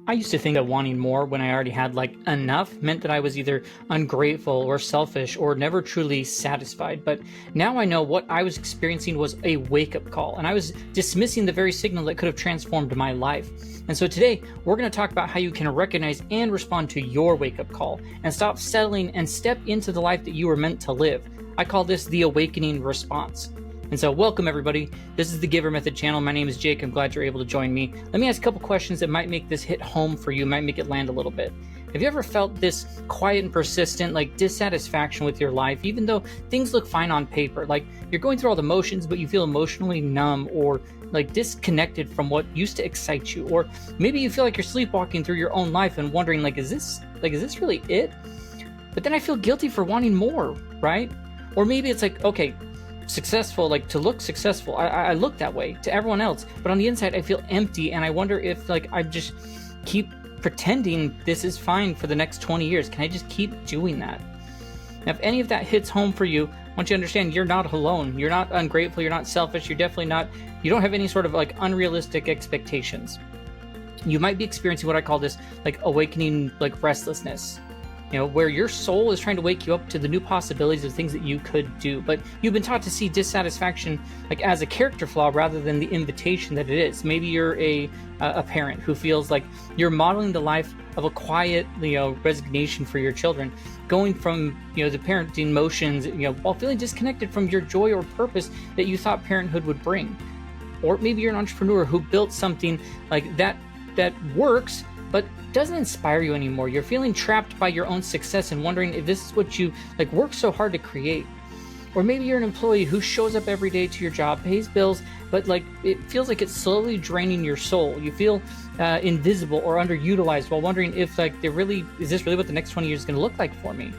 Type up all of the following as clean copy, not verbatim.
I used to think that wanting more when I already had enough meant that I was either ungrateful or selfish or never truly satisfied. But now I know what I was experiencing was a wake-up call, and I was dismissing the very signal that could have transformed my life. And so today we're going to talk about how you can recognize and respond to your wake-up call and stop settling and step into the life that you were meant to live. I call this the awakening response. And so welcome everybody. This is the Giver Method channel. My name is Jake. I'm glad you're able to join me. Let me ask a couple questions that might make this hit home for you, might make it land a little bit. Have you ever felt this quiet and persistent dissatisfaction with your life, even though things look fine on paper? You're going through all the motions, but you feel emotionally numb or disconnected from what used to excite you. Or maybe you feel like you're sleepwalking through your own life and wondering is this really it? But then I feel guilty for wanting more, right? Or maybe it's okay, successful, to look successful. I look that way to everyone else, but on the inside I feel empty, and I wonder if I just keep pretending this is fine for the next 20 years. Can I just keep doing that? Now, if any of that hits home for you, I want you to understand you're not alone. You're not ungrateful. You're not selfish. You're definitely not, you don't have any sort of unrealistic expectations. You might be experiencing what I call this awakening restlessness, where your soul is trying to wake you up to the new possibilities of things that you could do. But you've been taught to see dissatisfaction as a character flaw rather than the invitation that it is. Maybe you're a parent who feels like you're modeling the life of a quiet, resignation for your children, going from, the parenting motions, while feeling disconnected from your joy or purpose that you thought parenthood would bring. Or maybe you're an entrepreneur who built something that works, but doesn't inspire you anymore. You're feeling trapped by your own success and wondering if this is what you worked so hard to create. Or maybe you're an employee who shows up every day to your job, pays bills, but it feels like it's slowly draining your soul. You feel invisible or underutilized while wondering if is this really what the next 20 years is going to look like for me?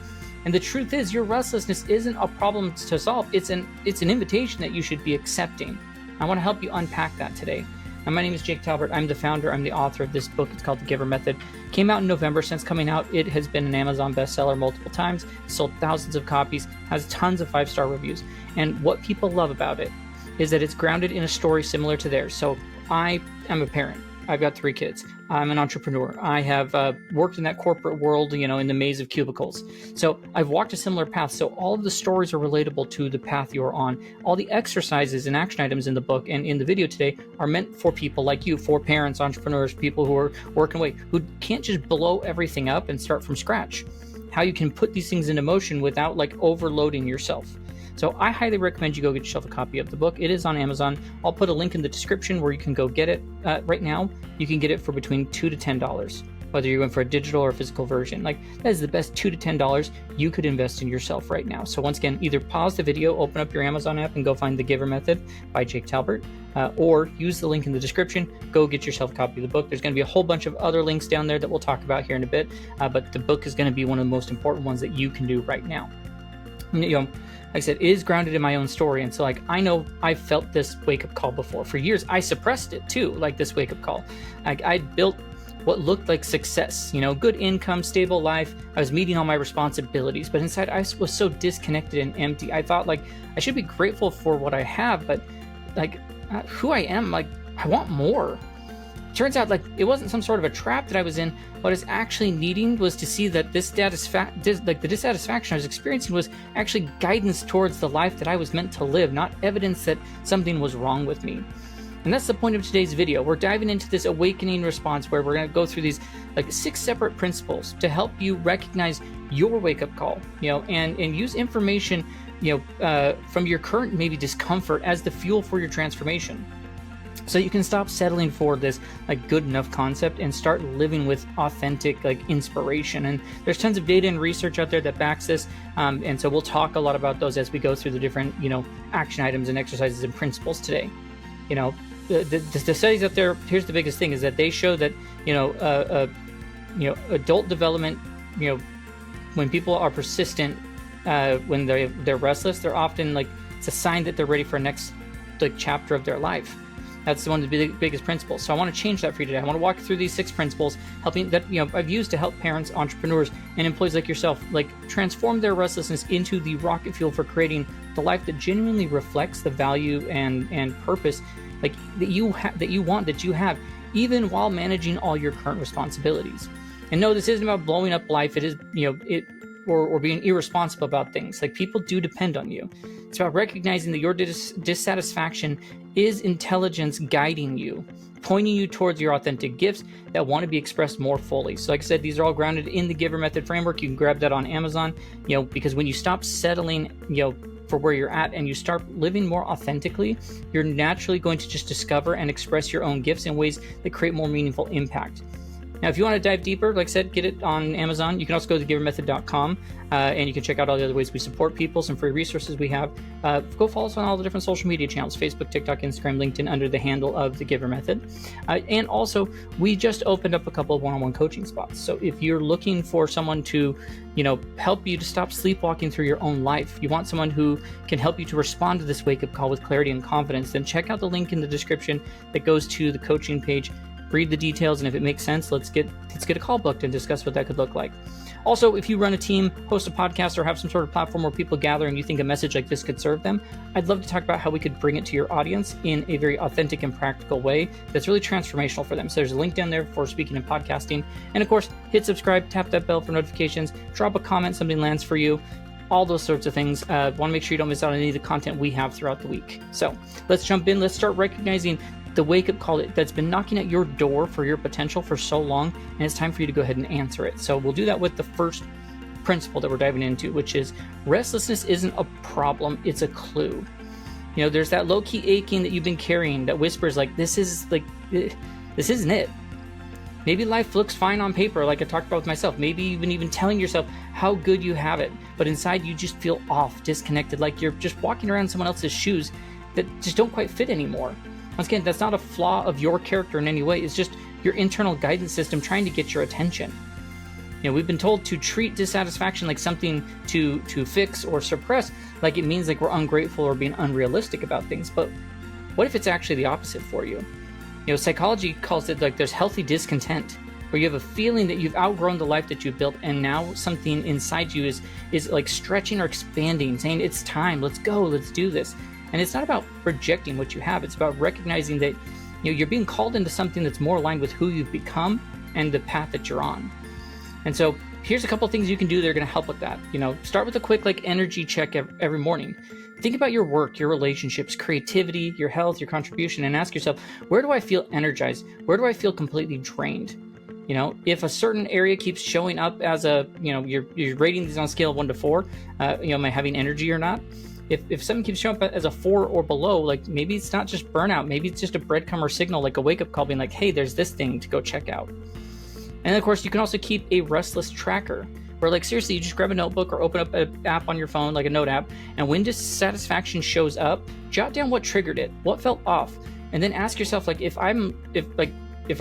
And the truth is, your restlessness isn't a problem to solve. It's an invitation that you should be accepting. I want to help you unpack that today. My name is Jake Talbert. I'm the founder. I'm the author of this book. It's called The Giver Method. Came out in November. Since coming out, it has been an Amazon bestseller multiple times, sold thousands of copies, has tons of 5-star reviews. And what people love about it is that it's grounded in a story similar to theirs. So I am a parent. I've got 3 kids. I'm an entrepreneur. I have worked in that corporate world, in the maze of cubicles. So I've walked a similar path. So all of the stories are relatable to the path you're on. All the exercises and action items in the book and in the video today are meant for people like you, for parents, entrepreneurs, people who are working away, who can't just blow everything up and start from scratch. How you can put these things into motion without overloading yourself. So I highly recommend you go get yourself a copy of the book. It is on Amazon. I'll put a link in the description where you can go get it. Right now, you can get it for between $2 to $10, whether you're going for a digital or a physical version. That is the best $2 to $10 you could invest in yourself right now. So once again, either pause the video, open up your Amazon app, and go find The Giver Method by Jake Talbert, or use the link in the description. Go get yourself a copy of the book. There's going to be a whole bunch of other links down there that we'll talk about here in a bit, but the book is going to be one of the most important ones that you can do right now. Like I said, it is grounded in my own story. And so I know I felt this wake-up call before. For years, I suppressed it too, this wake-up call. I'd built what looked like success, good income, stable life. I was meeting all my responsibilities, but inside I was so disconnected and empty. I thought I should be grateful for what I have, but who I am, I want more. Turns out it wasn't some sort of a trap that I was in. What I was actually needing was to see that the dissatisfaction I was experiencing was actually guidance towards the life that I was meant to live, not evidence that something was wrong with me. And that's the point of today's video. We're diving into this awakening response where we're going to go through these 6 separate principles to help you recognize your wake-up call, and use information, from your current maybe discomfort as the fuel for your transformation. So you can stop settling for this good enough concept and start living with authentic inspiration. And there's tons of data and research out there that backs this. And so we'll talk a lot about those as we go through the different action items and exercises and principles today. The studies out there, here's the biggest thing, is that they show that adult development, when people are persistent, when they're restless, they're often it's a sign that they're ready for a next chapter of their life. That's one of the biggest principles. So I want to change that for you today. I want to walk you through these 6 principles, helping that I've used to help parents, entrepreneurs, and employees like yourself transform their restlessness into the rocket fuel for creating the life that genuinely reflects the value and purpose that you have, even while managing all your current responsibilities. And no, this isn't about blowing up life. It is, or being irresponsible about things. Like, people do depend on you. It's about recognizing that your dissatisfaction is intelligence guiding you, pointing you towards your authentic gifts that want to be expressed more fully. So like I said, these are all grounded in the GIVER method framework. You can grab that on Amazon, because when you stop settling, for where you're at and you start living more authentically, you're naturally going to just discover and express your own gifts in ways that create more meaningful impact. Now, if you want to dive deeper, like I said, get it on Amazon. You can also go to givermethod.com, and you can check out all the other ways we support people, some free resources we have. Go follow us on all the different social media channels, Facebook, TikTok, Instagram, LinkedIn, under the handle of the GIVER method. And also, we just opened up a couple of one-on-one coaching spots. So if you're looking for someone to, help you to stop sleepwalking through your own life, you want someone who can help you to respond to this wake-up call with clarity and confidence, then check out the link in the description that goes to the coaching page. Read the details, and if it makes sense, let's get a call booked and discuss what that could look like. Also, if you run a team, host a podcast, or have some sort of platform where people gather and you think a message like this could serve them, I'd love to talk about how we could bring it to your audience in a very authentic and practical way that's really transformational for them. So there's a link down there for speaking and podcasting. And of course, hit subscribe, tap that bell for notifications, drop a comment, something lands for you, all those sorts of things. Want to make sure you don't miss out on any of the content we have throughout the week. So let's jump in. Let's start recognizing the wake-up call that's been knocking at your door for your potential for so long, and it's time for you to go ahead and answer it. So we'll do that with the first principle that we're diving into, which is restlessness isn't a problem, it's a clue. There's that low-key aching that you've been carrying that whispers like, this isn't it. Maybe life looks fine on paper, like I talked about with myself. Maybe even telling yourself how good you have it, but inside you just feel off, disconnected, like you're just walking around in someone else's shoes that just don't quite fit anymore. Once again, that's not a flaw of your character in any way. It's just your internal guidance system trying to get your attention. We've been told to treat dissatisfaction like something to fix or suppress, like it means like we're ungrateful or being unrealistic about things. But what if it's actually the opposite for you? Psychology calls it like there's healthy discontent, where you have a feeling that you've outgrown the life that you built, and now something inside you is like stretching or expanding, saying it's time, let's go, let's do this. And it's not about rejecting what you have. It's about recognizing that you're being called into something that's more aligned with who you've become and the path that you're on. And so here's a couple of things you can do that are going to help with that. Start with a quick energy check every morning. Think about your work, your relationships, creativity, your health, your contribution, and ask yourself, where do I feel energized? Where do I feel completely drained? If a certain area keeps showing up as you're rating these on a scale of 1 to 4, am I having energy or not? If something keeps showing up as a 4 or below, like maybe it's not just burnout, maybe it's just a breadcrumb or signal, like a wake-up call being like, hey, there's this thing to go check out. And of course, you can also keep a restless tracker, where like seriously, you just grab a notebook or open up an app on your phone, like a note app, and when dissatisfaction shows up, jot down what triggered it, what felt off, and then ask yourself, like, if I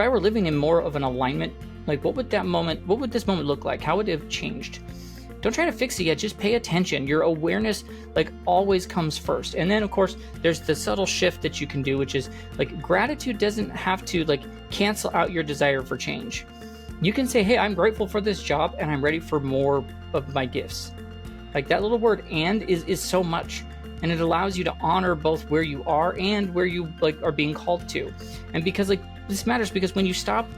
were living in more of an alignment, like what would this moment look like? How would it have changed? Don't try to fix it yet, just pay attention. Your awareness always comes first. And then of course, there's the subtle shift that you can do, which is gratitude doesn't have to cancel out your desire for change. You can say, hey, I'm grateful for this job and I'm ready for more of my gifts. That little word "and" is so much. And it allows you to honor both where you are and where you are being called to. And because this matters, because when you stop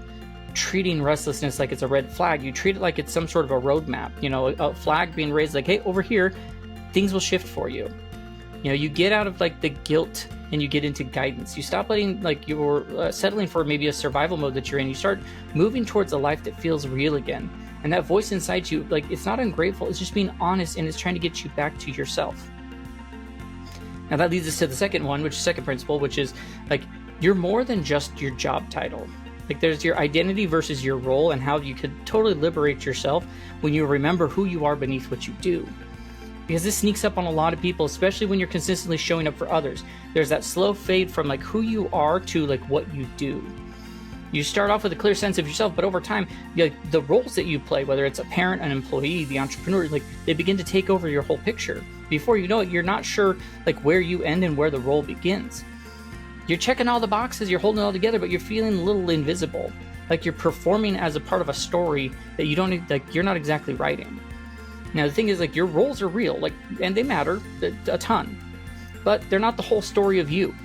treating restlessness like it's a red flag, you treat it like it's some sort of a roadmap, a flag being raised like, hey, over here, things will shift for you. You get out of the guilt and you get into guidance. You stop letting you're settling for maybe a survival mode that you're in. You start moving towards a life that feels real again. And that voice inside you, it's not ungrateful, it's just being honest, and it's trying to get you back to yourself. Now that leads us to the second one, which is second principle, which is you're more than just your job title. There's your identity versus your role, and how you could totally liberate yourself when you remember who you are beneath what you do. Because this sneaks up on a lot of people, especially when you're consistently showing up for others. There's that slow fade from who you are to what you do. You start off with a clear sense of yourself, but over time, the roles that you play, whether it's a parent, an employee, the entrepreneur, they begin to take over your whole picture. Before you know it, you're not sure where you end and where the role begins. You're checking all the boxes, you're holding it all together, but you're feeling a little invisible. You're performing as a part of a story that you're not exactly writing. Now the thing is, your roles are real, and they matter a ton, but they're not the whole story of you.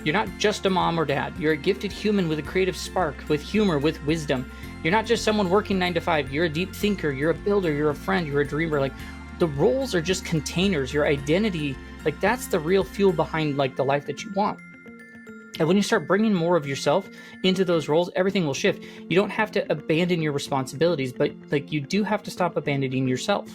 You're not just a mom or dad. You're a gifted human with a creative spark, with humor, with wisdom. You're not just someone working 9 to 5. You're a deep thinker. You're a builder. You're a friend. You're a dreamer. Like, the roles are just containers. Your identity, like, that's the real fuel behind like the life that you want. And when you start bringing more of yourself into those roles, everything will shift. You don't have to abandon your responsibilities, but like, you do have to stop abandoning yourself.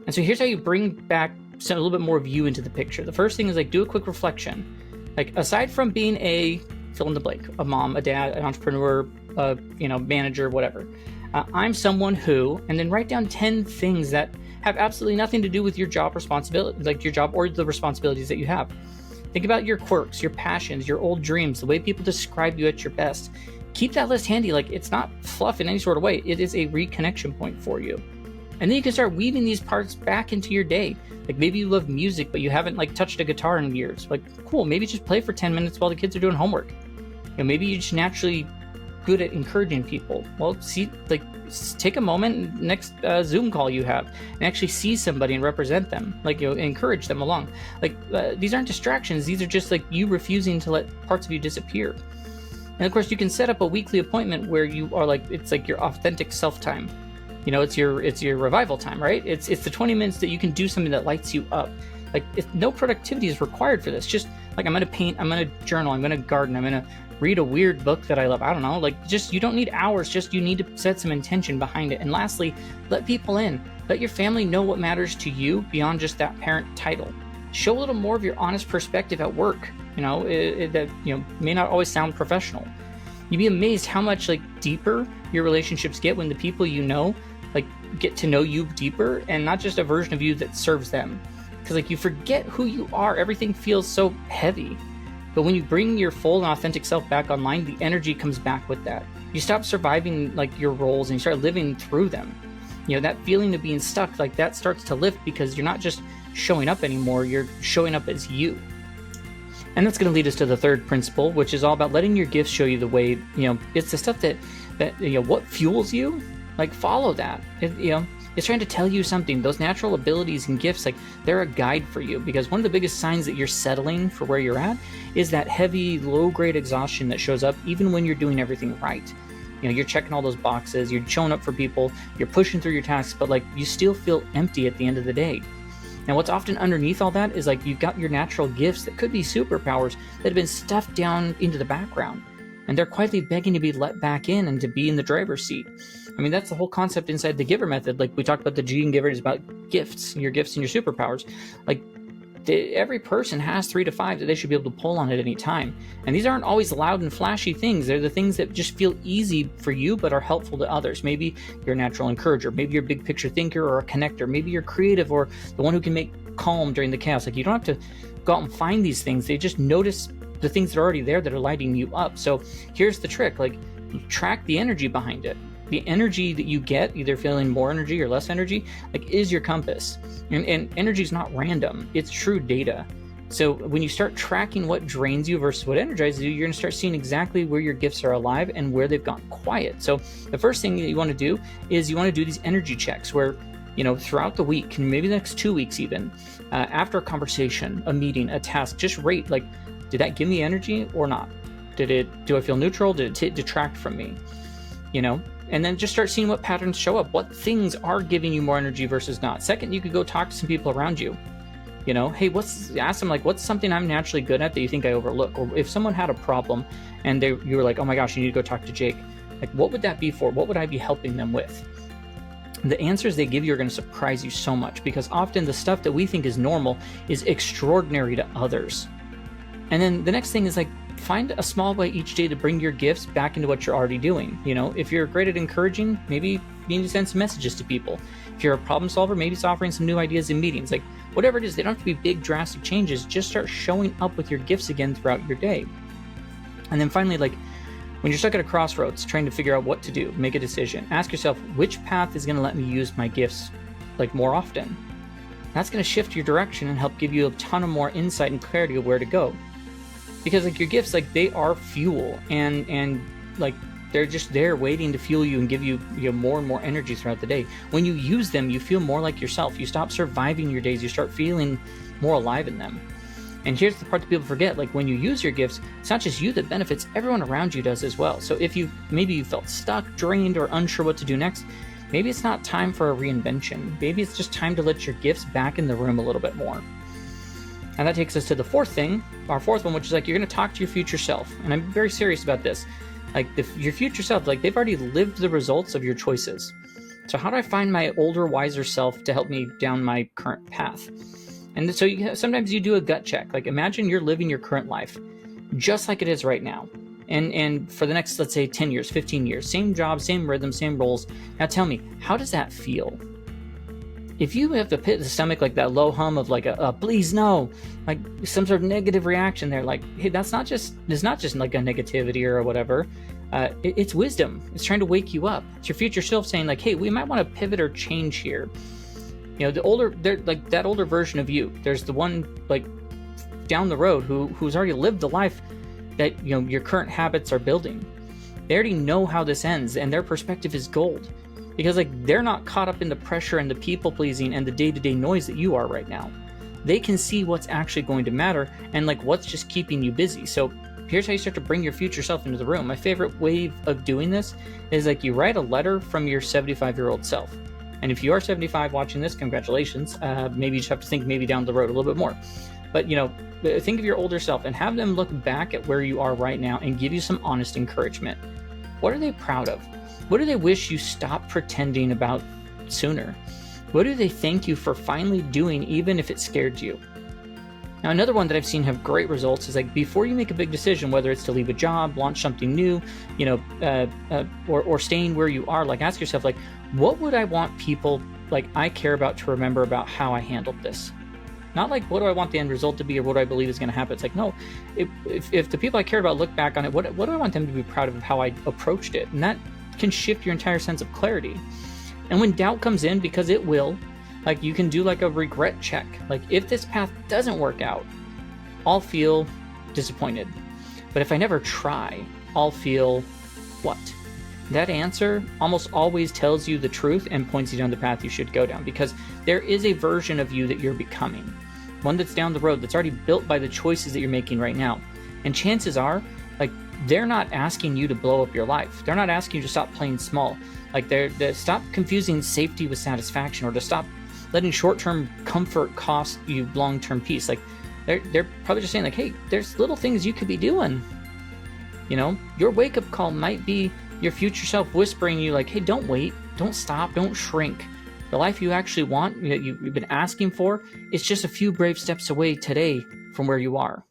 And so here's how you bring back a little bit more of you into the picture. The first thing is like, do a quick reflection. Like, aside from being a fill in the blank, a mom, a dad, an entrepreneur, manager, whatever, I'm someone who, and then write down 10 things that have absolutely nothing to do with your job responsibility, like your job or the responsibilities that you have. Think about your quirks, your passions, your old dreams, the way people describe you at your best. Keep that list handy. Like, it's not fluff in any sort of way. It is a reconnection point for you. And then you can start weaving these parts back into your day. Like, maybe you love music, but you haven't like touched a guitar in years. Like, cool, maybe just play for 10 minutes while the kids are doing homework. Maybe you're just naturally good at encouraging people. Well, take a moment next Zoom call you have and actually see somebody and represent them. Like, encourage them along. Like, these aren't distractions. These are just like you refusing to let parts of you disappear. And of course, you can set up a weekly appointment where you are like, it's like your authentic self time. It's your revival time, right? It's the 20 minutes that you can do something that lights you up. Like, no productivity is required for this. Just like, I'm going to paint, I'm going to journal, I'm going to garden, I'm going to read a weird book that I love. I don't know. Like, just, you don't need hours. Just, you need to set some intention behind it. And lastly, let people in. Let your family know what matters to you beyond just that parent title. Show a little more of your honest perspective at work. That may not always sound professional. You'd be amazed how much like deeper your relationships get when the people you know like get to know you deeper, and not just a version of you that serves them. Because like, you forget who you are. Everything feels so heavy. But when you bring your full and authentic self back online, the energy comes back with that. You stop surviving like your roles and you start living through them. That feeling of being stuck, like, that starts to lift because you're not just showing up anymore, you're showing up as you. And that's going to lead us to the third principle, which is all about letting your gifts show you the way. It's the stuff that what fuels you, like, follow that. It's trying to tell you something. Those natural abilities and gifts, like, they're a guide for you, because one of the biggest signs that you're settling for where you're at is that heavy, low-grade exhaustion that shows up even when you're doing everything right. You're checking all those boxes, you're showing up for people, you're pushing through your tasks, but like, you still feel empty at the end of the day. Now, what's often underneath all that is like, you've got your natural gifts that could be superpowers that have been stuffed down into the background, and they're quietly begging to be let back in and to be in the driver's seat. I mean, that's the whole concept inside the GIVER method. Like, we talked about the G in GIVER is about gifts and your superpowers. Like, every person has 3 to 5 that they should be able to pull on at any time. And these aren't always loud and flashy things. They're the things that just feel easy for you but are helpful to others. Maybe you're a natural encourager. Maybe you're a big picture thinker or a connector. Maybe you're creative or the one who can make calm during the chaos. Like, you don't have to go out and find these things. They just notice the things that are already there that are lighting you up. So here's the trick. Like, you track the energy behind it. The energy that you get, either feeling more energy or less energy, like, is your compass. And energy is not random. It's true data. So when you start tracking what drains you versus what energizes you, you're going to start seeing exactly where your gifts are alive and where they've gone quiet. So the first thing that you want to do is you want to do these energy checks where, throughout the week, and maybe the next 2 weeks even, after a conversation, a meeting, a task, just rate, like, did that give me energy or not? Do I feel neutral? Did it detract from me? And then just start seeing what patterns show up. What things are giving you more energy versus not. Second, you could go talk to some people around you. Hey, ask them, like, what's something I'm naturally good at that you think I overlook? Or if someone had a problem and you were like, oh my gosh, you need to go talk to Jake. Like, what would that be for? What would I be helping them with? The answers they give you are going to surprise you so much, because often the stuff that we think is normal is extraordinary to others. And then the next thing is, like, find a small way each day to bring your gifts back into what you're already doing. If you're great at encouraging, maybe you need to send some messages to people. If you're a problem solver, maybe it's offering some new ideas in meetings. Like, whatever it is, they don't have to be big, drastic changes. Just start showing up with your gifts again throughout your day. And then finally, like, when you're stuck at a crossroads trying to figure out what to do, make a decision. Ask yourself, which path is going to let me use my gifts, like, more often? That's going to shift your direction and help give you a ton of more insight and clarity of where to go. Because, like, your gifts, like, they are fuel, and like, they're just there waiting to fuel you and give you more and more energy throughout the day. When you use them, you feel more like yourself. You stop surviving your days. You start feeling more alive in them. And here's the part that people forget, like when you use your gifts, it's not just you that benefits, everyone around you does as well. So if maybe you felt stuck, drained, or unsure what to do next, maybe it's not time for a reinvention. Maybe it's just time to let your gifts back in the room a little bit more. And that takes us to the fourth thing, our fourth one, which is like you're going to talk to your future self. And I'm very serious about this. Like your future self, like they've already lived the results of your choices. So how do I find my older, wiser self to help me down my current path? And so sometimes you do a gut check. Like imagine you're living your current life just like it is right now. And for the next, let's say 10 years, 15 years, same job, same rhythm, same roles. Now tell me, how does that feel? If you have the pit of the stomach, like that low hum of like a please no, like some sort of negative reaction there, like, hey, it's not just like a negativity or whatever. It's wisdom. It's trying to wake you up. It's your future self saying like, hey, we might want to pivot or change here. You know, that older version of you. There's the one like down the road who's already lived the life that, you know, your current habits are building. They already know how this ends, and their perspective is gold. Because like they're not caught up in the pressure and the people pleasing and the day-to-day noise that you are right now. They can see what's actually going to matter and like what's just keeping you busy. So here's how you start to bring your future self into the room. My favorite way of doing this is like you write a letter from your 75-year-old self. And if you are 75 watching this, congratulations. Maybe you just have to think maybe down the road a little bit more. But, you know, think of your older self and have them look back at where you are right now and give you some honest encouragement. What are they proud of? What do they wish you stopped pretending about sooner? What do they thank you for finally doing, even if it scared you? Now, another one that I've seen have great results is like before you make a big decision, whether it's to leave a job, launch something new, you know, or staying where you are, like ask yourself, like, what would I want people like I care about to remember about how I handled this? Not like, what do I want the end result to be or what do I believe is going to happen? It's like, no, if the people I care about look back on it, what do I want them to be proud of how I approached it? And that can shift your entire sense of clarity. And when doubt comes in, because it will, like you can do like a regret check. Like if this path doesn't work out, I'll feel disappointed. But if I never try, I'll feel what? That answer almost always tells you the truth and points you down the path you should go down, because there is a version of you that you're becoming, one that's down the road, that's already built by the choices that you're making right now. And chances are, like, they're not asking you to blow up your life. They're not asking you to stop playing small. Like they're stop confusing safety with satisfaction, or to stop letting short-term comfort cost you long-term peace. Like they're probably just saying like, hey, there's little things you could be doing. You know, your wake-up call might be your future self whispering to you like, hey, don't wait, don't stop, don't shrink. The life you actually want, you've been asking for, is just a few brave steps away today from where you are.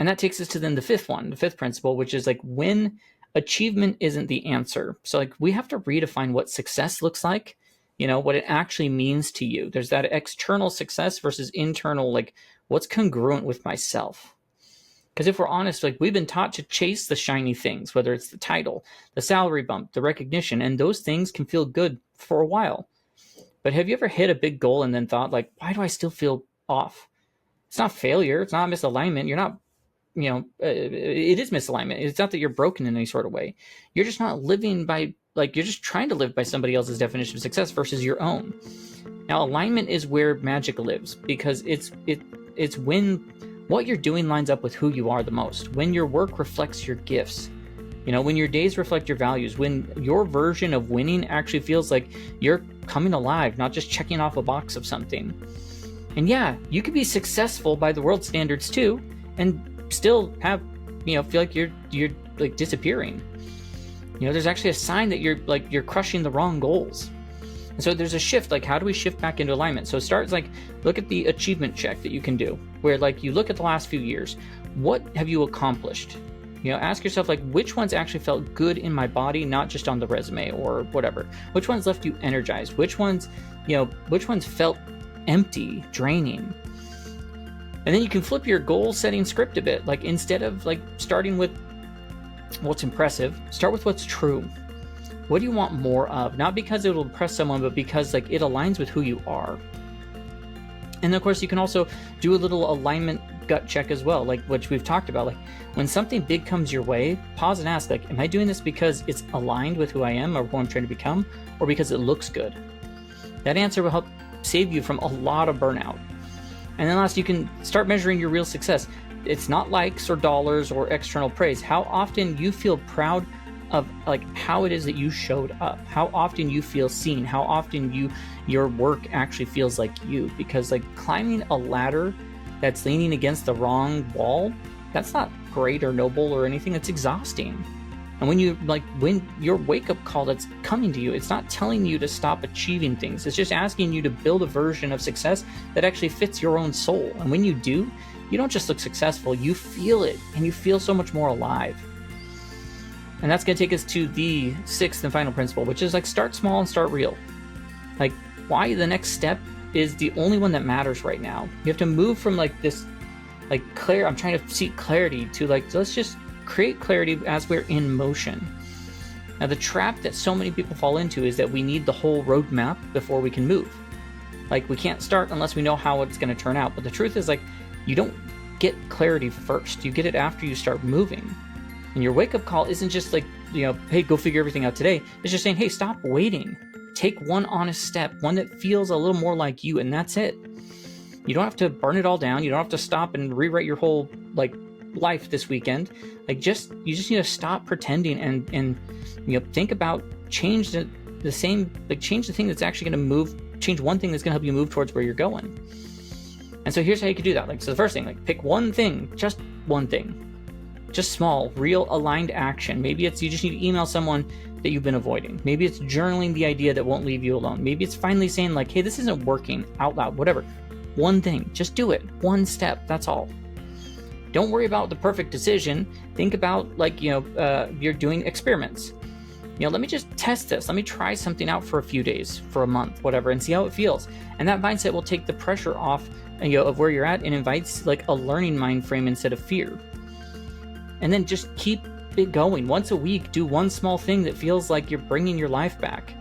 And that takes us to then the fifth principle, which is like when achievement isn't the answer. So like we have to redefine what success looks like, you know, what it actually means to you. There's that external success versus internal, like what's congruent with myself. Because if we're honest, like we've been taught to chase the shiny things, whether it's the title, the salary bump, the recognition, and those things can feel good for a while. But have you ever hit a big goal and then thought like, why do I still feel off? It's not failure. It's not misalignment. You're not, you know, it is misalignment. It's not that you're broken in any sort of way. You're just not living by, like, you're just trying to live by somebody else's definition of success versus your own. Now, alignment is where magic lives, because it's when what you're doing lines up with who you are the most, when your work reflects your gifts, you know, when your days reflect your values, when your version of winning actually feels like you're coming alive, not just checking off a box of something. And yeah, you could be successful by the world standards too, and still have, you know, feel like you're like disappearing. You know, there's actually a sign that you're crushing the wrong goals. And so there's a shift, like how do we shift back into alignment? So it starts like, look at the achievement check that you can do, where like you look at the last few years, what have you accomplished? You know, ask yourself like, which ones actually felt good in my body, not just on the resume or whatever? Which ones left you energized? Which ones felt empty, draining? And then you can flip your goal setting script a bit. Like instead of like starting with what's impressive, start with what's true. What do you want more of? Not because it will impress someone, but because like it aligns with who you are. And of course, you can also do a little alignment gut check as well, like which we've talked about. Like when something big comes your way, pause and ask, like, am I doing this because it's aligned with who I am or who I'm trying to become, or because it looks good? That answer will help save you from a lot of burnout. And then last, you can start measuring your real success. It's not likes or dollars or external praise. How often you feel proud of like how it is that you showed up, how often you feel seen, how often your work actually feels like you. Because like climbing a ladder that's leaning against the wrong wall, that's not great or noble or anything. It's exhausting. And when your wake-up call that's coming to you, it's not telling you to stop achieving things. It's just asking you to build a version of success that actually fits your own soul. And when you do, you don't just look successful, you feel it, and you feel so much more alive. And that's going to take us to the sixth and final principle, which is like start small and start real. Like why the next step is the only one that matters right now. You have to move from like this, like I'm trying to seek clarity to like, let's just create clarity as we're in motion. Now, the trap that so many people fall into is that we need the whole roadmap before we can move. Like we can't start unless we know how it's going to turn out. But the truth is like, you don't get clarity first. You get it after you start moving. And your wake-up call isn't just like, hey, go figure everything out today. It's just saying, hey, stop waiting. Take one honest step, one that feels a little more like you, and that's it. You don't have to burn it all down. You don't have to stop and rewrite your whole like life this weekend. Like you just need to stop pretending and think about change the thing that's actually going to change one thing that's going to help you move towards where you're going. And so here's how you can do that. Like, so the first thing, like pick one thing, just one thing. Just small, real, aligned action. Maybe it's you just need to email someone that you've been avoiding. Maybe it's journaling the idea that won't leave you alone. Maybe it's finally saying like, hey, this isn't working out loud, whatever. One thing, just do it. One step, that's all. Don't worry about the perfect decision. Think about like, you're doing experiments. Let me just test this. Let me try something out for a few days, for a month, whatever, and see how it feels. And that mindset will take the pressure off, of where you're at and invites like a learning mind frame instead of fear. And then just keep it going. Once a week, do one small thing that feels like you're bringing your life back.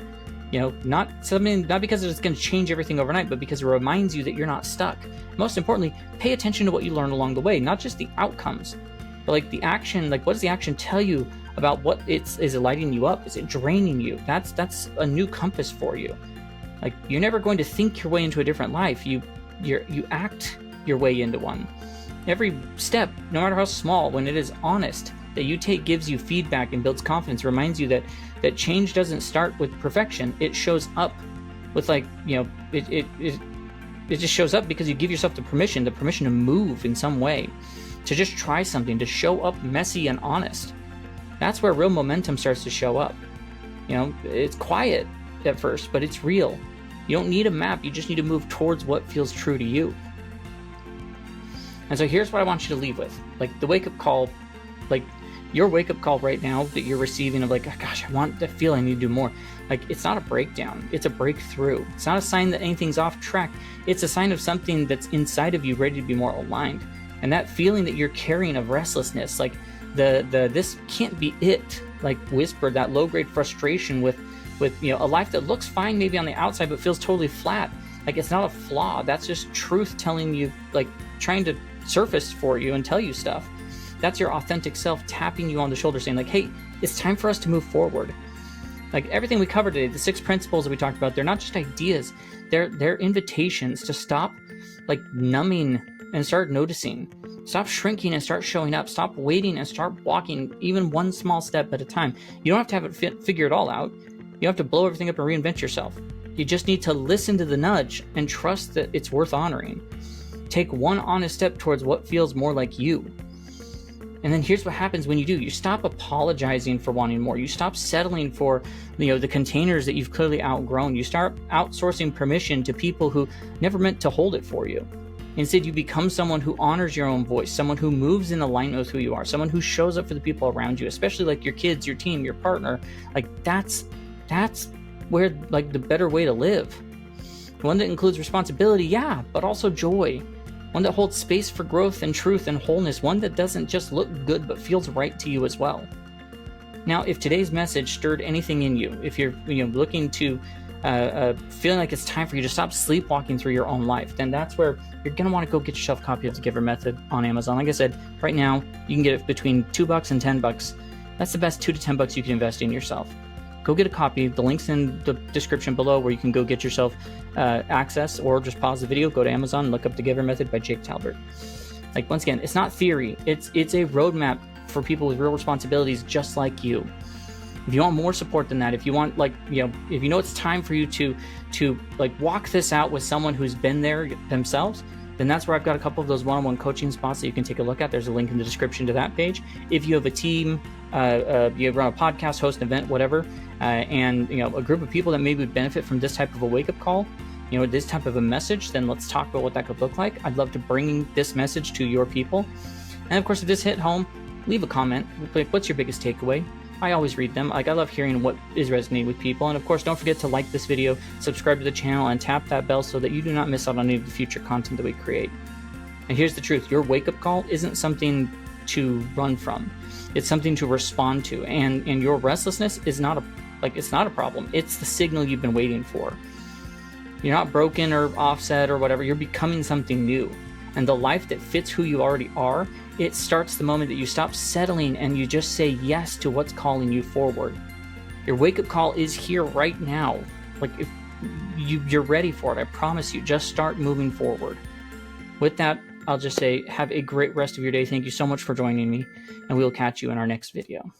Not because it's going to change everything overnight, but because it reminds you that you're not stuck. Most importantly, pay attention to what you learn along the way, not just the outcomes, but like the action. Like, what does the action tell you about what is it lighting you up? Is it draining you? That's a new compass for you. Like, you're never going to think your way into a different life. You act your way into one. Every step, no matter how small, when it is honest, that you take gives you feedback and builds confidence, reminds you that change doesn't start with perfection. It shows up with it just shows up because you give yourself the permission to move in some way, to just try something, to show up messy and honest. That's where real momentum starts to show up. It's quiet at first, but it's real. You don't need a map. You just need to move towards what feels true to you. And so here's what I want you to leave with. Like the wake-up call, like your wake-up call right now that you're receiving of like, oh, gosh, I want to feel I need to do more. Like, it's not a breakdown. It's a breakthrough. It's not a sign that anything's off track. It's a sign of something that's inside of you ready to be more aligned. And that feeling that you're carrying of restlessness, like the this can't be it, like whispered, that low-grade frustration with a life that looks fine maybe on the outside but feels totally flat. Like, it's not a flaw. That's just truth telling you, like trying to surface for you and tell you stuff. That's your authentic self tapping you on the shoulder saying like, hey, it's time for us to move forward. Like everything we covered today, the 6 principles that we talked about, they're not just ideas, they're invitations to stop like numbing and start noticing. Stop shrinking and start showing up. Stop waiting and start walking even one small step at a time. You don't have to have it figure it all out. You don't have to blow everything up and reinvent yourself. You just need to listen to the nudge and trust that it's worth honoring. Take one honest step towards what feels more like you. And then here's what happens when you do. You stop apologizing for wanting more. You stop settling for, the containers that you've clearly outgrown. You start outsourcing permission to people who never meant to hold it for you. Instead, you become someone who honors your own voice, someone who moves in alignment with who you are, someone who shows up for the people around you, especially like your kids, your team, your partner. Like that's where like the better way to live. One that includes responsibility, yeah, but also joy. One that holds space for growth and truth and wholeness. One that doesn't just look good but feels right to you as well. Now, if today's message stirred anything in you, if you're looking to feeling like it's time for you to stop sleepwalking through your own life, then that's where you're going to want to go get yourself a copy of the GIVER Method on Amazon. Like I said, right now, you can get it between $2 and $10. That's the best $2 to $10 you can invest in yourself. go get a copy. The link's in the description below where you can go get yourself access, or just pause the video, go to Amazon, and look up the GIVER method by Jake Talbert. Like, once again, it's not theory. It's a roadmap for people with real responsibilities just like you. If you want more support than that, if you want, like, if you know it's time for you to like walk this out with someone who's been there themselves, then that's where I've got a couple of those one-on-one coaching spots that you can take a look at. There's a link in the description to that page. If you have a team, you run a podcast, host an event, whatever, and a group of people that maybe would benefit from this type of a wake-up call, this type of a message, then let's talk about what that could look like. I'd love to bring this message to your people. And of course, if this hit home, leave a comment. Like, what's your biggest takeaway? I always read them. Like, I love hearing what is resonating with people. And of course, don't forget to like this video, subscribe to the channel, and tap that bell so that you do not miss out on any of the future content that we create. And here's the truth. Your wake-up call isn't something to run from. It's something to respond to. And your restlessness is not it's not a problem. It's the signal you've been waiting for. You're not broken or offset or whatever. You're becoming something new. And the life that fits who you already are, it starts the moment that you stop settling and you just say yes to what's calling you forward. Your wake-up call is here right now. Like, if you're ready for it, I promise you. Just start moving forward. With that, I'll just say have a great rest of your day. Thank you so much for joining me, and we'll catch you in our next video.